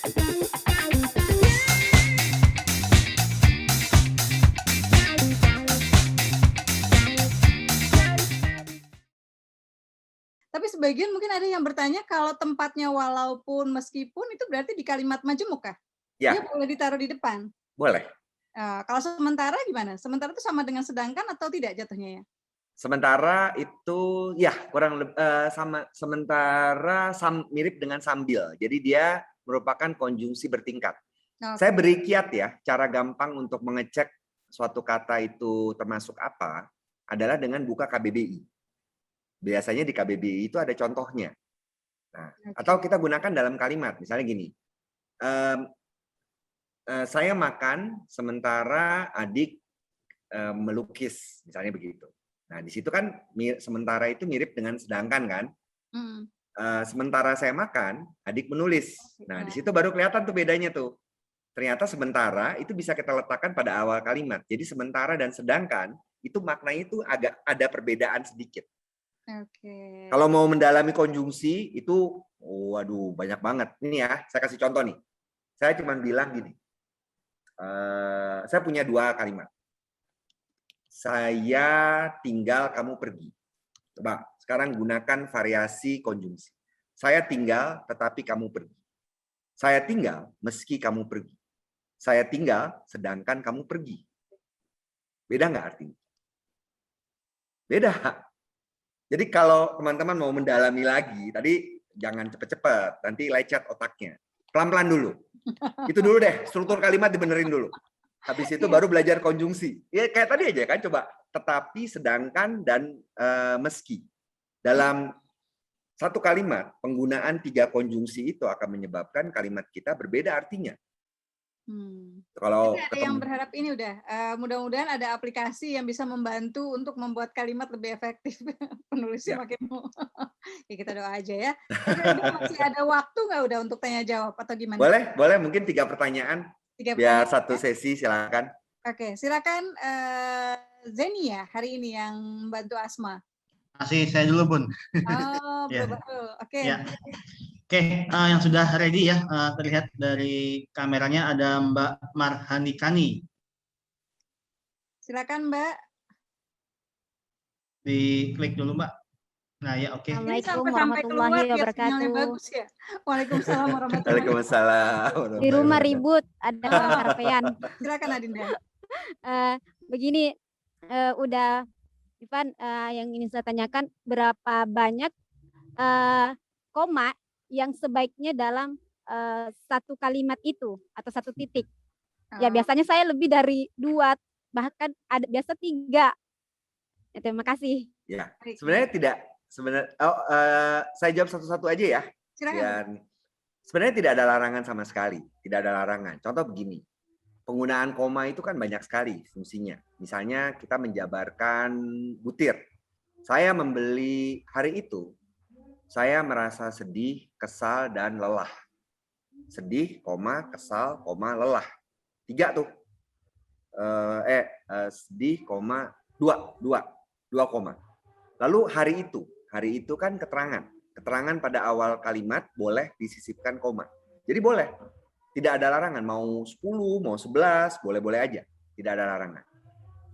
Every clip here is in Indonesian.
Tapi sebagian mungkin ada yang bertanya kalau tempatnya walaupun, meskipun itu berarti di kalimat majemuk kah? Dia Ya, boleh ditaruh di depan? boleh. Kalau sementara gimana? Sementara itu sama dengan sedangkan atau tidak jatuhnya ya? Sementara itu ya sama, sementara mirip dengan sambil. Jadi dia merupakan konjungsi bertingkat. Saya Oke. beri kiat ya, cara gampang untuk mengecek suatu kata itu termasuk apa adalah dengan buka KBBI. Biasanya di KBBI itu ada contohnya. Nah, atau Oke. kita gunakan dalam kalimat, misalnya gini, saya makan sementara adik melukis, misalnya begitu. Nah, di situ kan sementara itu mirip dengan sedangkan kan. Mhm. Sementara saya makan, adik menulis. Nah, di situ baru kelihatan tuh bedanya tuh. Ternyata sementara itu bisa kita letakkan pada awal kalimat. Jadi sementara dan sedangkan itu maknanya itu agak ada perbedaan sedikit. Oke. Kalau mau mendalami konjungsi itu, waduh banyak banget. Ini ya, saya kasih contoh nih. Saya cuma bilang gini, saya punya 2 kalimat. Saya tinggal, kamu pergi. Coba sekarang gunakan variasi konjungsi. Saya tinggal, tetapi kamu pergi. Saya tinggal, meski kamu pergi. Saya tinggal, sedangkan kamu pergi. Beda nggak artinya? Beda. Jadi kalau teman-teman mau mendalami lagi, tadi jangan cepet-cepet, nanti lecet otaknya. Pelan-pelan dulu. Itu dulu deh, struktur kalimat dibenerin dulu. Habis itu baru belajar konjungsi. Ya kayak tadi aja kan, coba. Tetapi, sedangkan, dan meski. Dalam satu kalimat, penggunaan 3 konjungsi itu akan menyebabkan kalimat kita berbeda artinya. Kalau Jadi ada yang ketemu, berharap ini udah, mudah-mudahan ada aplikasi yang bisa membantu untuk membuat kalimat lebih efektif. Penulisnya ya, makin ya kita doa aja ya. Tapi udah masih ada waktu nggak udah untuk tanya jawab atau gimana? boleh mungkin 3 pertanyaan, 3 biar pertanyaan satu ya? sesi, silakan. Oke, silakan, Zeni ya hari ini yang bantu Asma? Masih saya dulu, Bun. Oh, Ya, baru. Oke. ya. Oke, yang sudah ready ya, terlihat dari kameranya ada Mbak Marhanikani. Silakan Mbak. Diklik dulu, Mbak. Nah, ya oke. Ini Assalamualaikum sampai keluar warahmatullahi biar sinyalnya wabarakatuh. bagus ya. Waalaikumsalam warahmatullahi wabarakatuh. Waalaikumsalam. Di rumah ribut, ada orang karaokean. Silakan Adinda. Begini, udah Ivan, yang ingin saya tanyakan berapa banyak koma yang sebaiknya dalam satu kalimat itu atau satu titik? Ya biasanya saya lebih dari 2, bahkan ada biasa 3. Ya, terima kasih. Ya, Baik. sebenarnya tidak, saya jawab satu-satu aja ya. Silakan. Dan sebenarnya tidak ada larangan sama sekali, tidak ada larangan. Contoh begini, penggunaan koma itu kan banyak sekali fungsinya. Misalnya kita menjabarkan butir. Saya membeli hari itu, saya merasa sedih, kesal, dan lelah. Sedih, koma, kesal, koma, lelah. 3 tuh. Sedih, koma, 2 koma. Lalu hari itu kan keterangan. Keterangan pada awal kalimat boleh disisipkan koma. Jadi boleh. Tidak ada larangan. Mau 10, mau 11, boleh-boleh aja. Tidak ada larangan.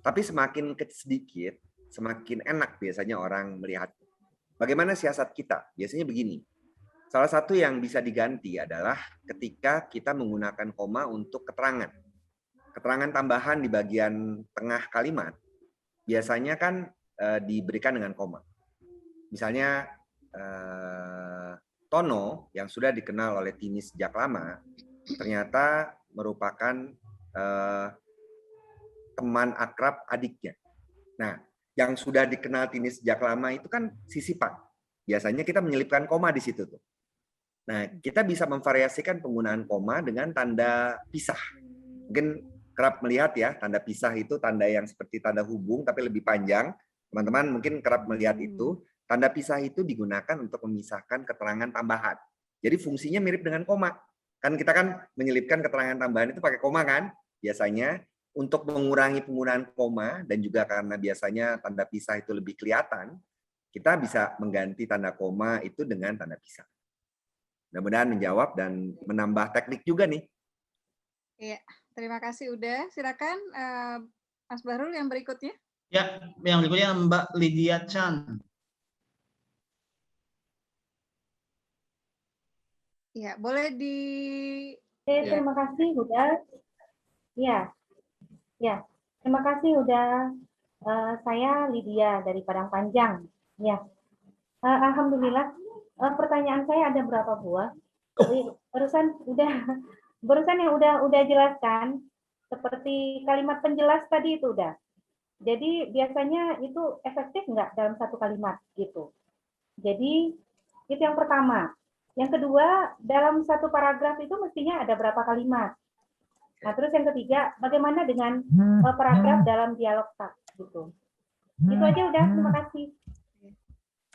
Tapi semakin sedikit, semakin enak biasanya orang melihat. Bagaimana siasat kita? Biasanya begini. Salah satu yang bisa diganti adalah ketika kita menggunakan koma untuk keterangan. Keterangan tambahan di bagian tengah kalimat biasanya kan diberikan dengan koma. Misalnya Tono yang sudah dikenal oleh Tini sejak lama ternyata merupakan teman akrab adiknya. Nah, yang sudah dikenal Tini sejak lama itu kan sisipan. Biasanya kita menyelipkan koma di situ tuh. Nah, kita bisa memvariasikan penggunaan koma dengan tanda pisah. Mungkin kerap melihat ya, tanda pisah itu tanda yang seperti tanda hubung tapi lebih panjang. Teman-teman mungkin kerap melihat itu. Tanda pisah itu digunakan untuk memisahkan keterangan tambahan. Jadi fungsinya mirip dengan koma. Kan kita kan menyelipkan keterangan tambahan itu pakai koma kan? Biasanya untuk mengurangi penggunaan koma dan juga karena biasanya tanda pisah itu lebih kelihatan, kita bisa mengganti tanda koma itu dengan tanda pisah. Mudah-mudahan menjawab dan menambah teknik juga nih. Iya, terima kasih udah. Silakan Mas Bahrul yang berikutnya. Ya, yang berikutnya Mbak Lydia Chan. Iya, boleh di Oke, ya. terima kasih udah. Ya, ya. Terima kasih udah. Saya Lydia dari Padang Panjang. Ya. Alhamdulillah. Pertanyaan saya ada berapa buah? Barusan yang udah jelaskan seperti kalimat penjelas tadi itu udah. Jadi biasanya itu efektif nggak dalam satu kalimat gitu. Jadi itu yang pertama. Yang kedua, dalam satu paragraf itu mestinya ada berapa kalimat. Nah, terus yang ketiga, bagaimana dengan paragraf dalam dialog tak gitu. Itu aja udah, terima kasih.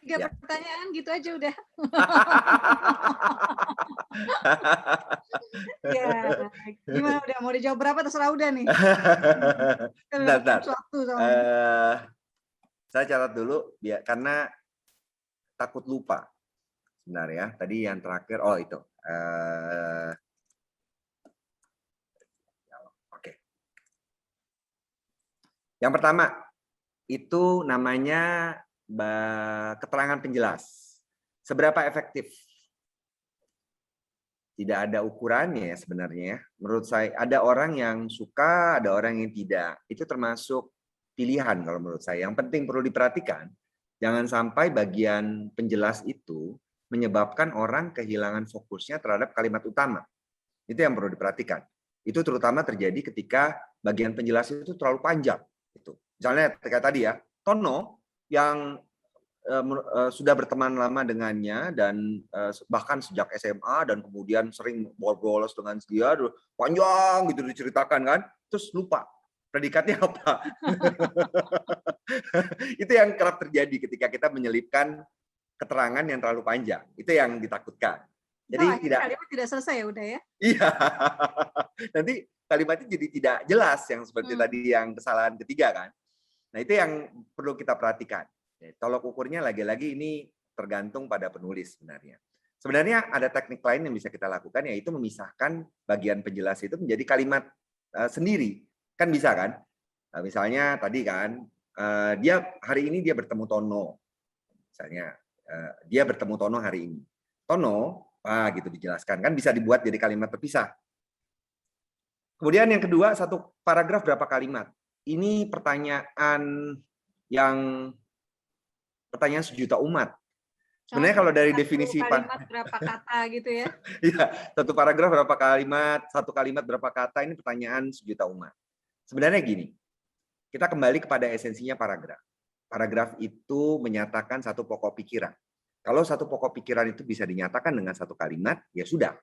3 pertanyaan gitu aja udah. Ya, gimana udah mau dijawab berapa terserah udah nih. Bentar. Waktu soalnya. Saya catat dulu karena takut lupa. Sebentar ya, tadi yang terakhir, oh itu. Oke. Yang pertama, itu namanya keterangan penjelas. Seberapa efektif? Tidak ada ukurannya sebenarnya. Menurut saya, ada orang yang suka, ada orang yang tidak. Itu termasuk pilihan kalau menurut saya. Yang penting perlu diperhatikan, jangan sampai bagian penjelas itu menyebabkan orang kehilangan fokusnya terhadap kalimat utama. Itu yang perlu diperhatikan. Itu terutama terjadi ketika bagian penjelas itu terlalu panjang. Misalnya ketika tadi ya, Tono yang sudah berteman lama dengannya dan bahkan sejak SMA dan kemudian sering bolos dengan dia, panjang gitu diceritakan kan, terus lupa predikatnya apa. Itu yang kerap terjadi ketika kita menyelipkan keterangan yang terlalu panjang. Itu yang ditakutkan. Jadi kalimat tidak selesai ya udah ya. Iya. Nanti kalimatnya jadi tidak jelas yang seperti tadi yang kesalahan ketiga kan. Nah, itu yang perlu kita perhatikan. Tolok ukurnya lagi-lagi ini tergantung pada penulis sebenarnya. Sebenarnya ada teknik lain yang bisa kita lakukan, yaitu memisahkan bagian penjelas itu menjadi kalimat sendiri. Kan bisa kan? Misalnya tadi kan, dia hari ini dia bertemu Tono. Misalnya, dia bertemu Tono hari ini. Tono, gitu dijelaskan. Kan bisa dibuat jadi kalimat terpisah. Kemudian yang kedua, satu paragraf berapa kalimat? Ini pertanyaan sejuta umat. Sebenarnya kalau dari definisi kalimat berapa kata gitu ya? Iya, satu paragraf berapa kalimat, satu kalimat berapa kata, ini pertanyaan sejuta umat. Sebenarnya gini, kita kembali kepada esensinya paragraf. Paragraf itu menyatakan satu pokok pikiran. Kalau satu pokok pikiran itu bisa dinyatakan dengan satu kalimat, ya sudah.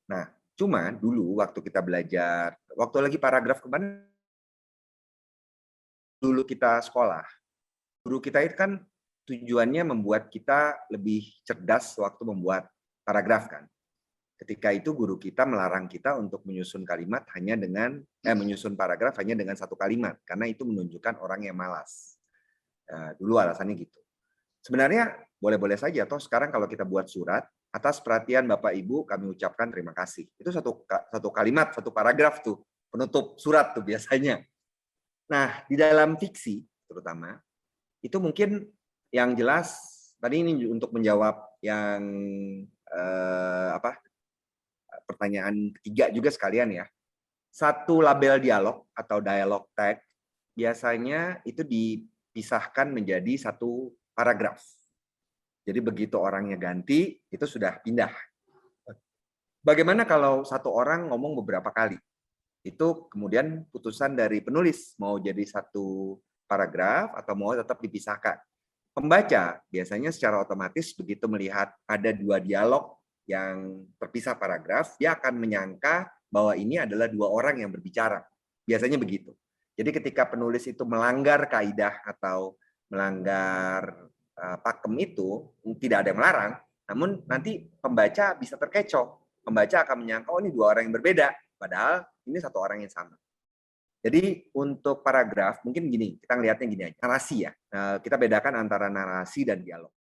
Nah, cuma dulu waktu kita belajar, waktu lagi paragraf kemarin, dulu kita sekolah, guru kita itu kan tujuannya membuat kita lebih cerdas waktu membuat paragraf kan. Ketika itu guru kita melarang kita untuk menyusun kalimat hanya dengan menyusun paragraf hanya dengan satu kalimat, karena itu menunjukkan orang yang malas. Dulu alasannya gitu. Sebenarnya boleh-boleh saja, toh sekarang kalau kita buat surat, atas perhatian Bapak Ibu kami ucapkan terima kasih. Itu satu kalimat, satu paragraf tuh, penutup surat tuh biasanya. Nah, di dalam fiksi terutama, itu mungkin yang jelas, tadi ini untuk menjawab yang pertanyaan ketiga juga sekalian ya. Satu label dialog atau dialog tag, biasanya itu dipisahkan menjadi satu paragraf. Jadi begitu orangnya ganti, itu sudah pindah. Bagaimana kalau satu orang ngomong beberapa kali? Itu kemudian putusan dari penulis, mau jadi satu paragraf atau mau tetap dipisahkan. Pembaca biasanya secara otomatis begitu melihat ada dua dialog yang terpisah paragraf, dia akan menyangka bahwa ini adalah dua orang yang berbicara. Biasanya begitu. Jadi ketika penulis itu melanggar kaidah atau melanggar pakem itu, tidak ada yang melarang, namun nanti pembaca bisa terkecoh. Pembaca akan menyangka, oh ini dua orang yang berbeda, padahal ini satu orang yang sama. Jadi untuk paragraf, mungkin gini, kita ngelihatnya gini aja, narasi ya. Kita bedakan antara narasi dan dialog.